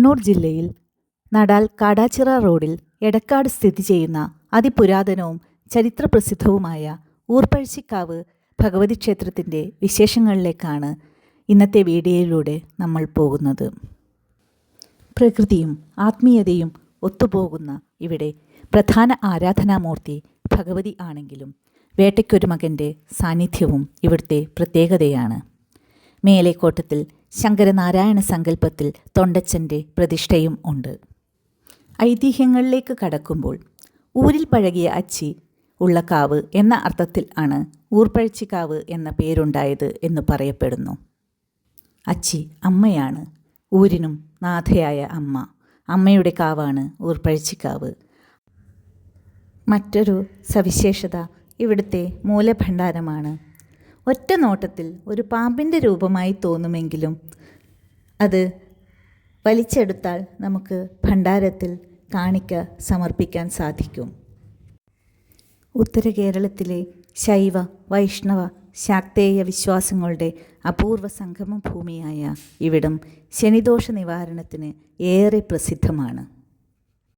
കണ്ണൂർ ജില്ലയിൽ നടാൽ കാടാച്ചിറ റോഡിൽ എടക്കാട് സ്ഥിതി ചെയ്യുന്ന അതിപുരാതനവും ചരിത്രപ്രസിദ്ധവുമായ ഊർപ്പഴശ്ശിക്കാവ് ഭഗവതി ക്ഷേത്രത്തിൻ്റെ വിശേഷങ്ങളിലേക്കാണ് ഇന്നത്തെ വീഡിയോയിലൂടെ നമ്മൾ പോകുന്നത്. പ്രകൃതിയും ആത്മീയതയും ഒത്തുപോകുന്ന ഇവിടെ പ്രധാന ആരാധനാമൂർത്തി ഭഗവതി ആണെങ്കിലും വേട്ടയ്ക്കൊരു മകൻ്റെ സാന്നിധ്യവും ഇവിടുത്തെ പ്രത്യേകതയാണ്. മേലേക്കോട്ടത്തിൽ ശങ്കരനാരായണ സങ്കല്പത്തിൽ തൊണ്ടച്ചൻ്റെ പ്രതിഷ്ഠയും ഉണ്ട്. ഐതിഹ്യങ്ങളിലേക്ക് കടക്കുമ്പോൾ ഊരിൽ പഴകിയ അച്ചി ഉള്ള കാവ് എന്ന അർത്ഥത്തിൽ ആണ് ഊർപ്പഴശ്ശിക്കാവ് എന്ന പേരുണ്ടായത് എന്ന് പറയപ്പെടുന്നു. അച്ചി അമ്മയാണ്, ഊരിനും നാഥയായ അമ്മ. അമ്മയുടെ കാവാണ് ഊർപ്പഴശ്ശിക്കാവ്. മറ്റൊരു സവിശേഷത ഇവിടുത്തെ മൂലഭണ്ഡാരമാണ്. ഒറ്റ നോട്ടത്തിൽ ഒരു പാമ്പിൻ്റെ രൂപമായി തോന്നുമെങ്കിലും അത് വലിച്ചെടുത്താൽ നമുക്ക് ഭണ്ഡാരത്തിൽ കാണിക്ക സമർപ്പിക്കാൻ സാധിക്കും. ഉത്തര കേരളത്തിലെ ശൈവ, വൈഷ്ണവ, ശാക്തേയ വിശ്വാസങ്ങളുടെ അപൂർവ സംഗമ ഭൂമിയായ ഇവിടം ശനിദോഷ നിവാരണത്തിന് ഏറെ പ്രസിദ്ധമാണ്.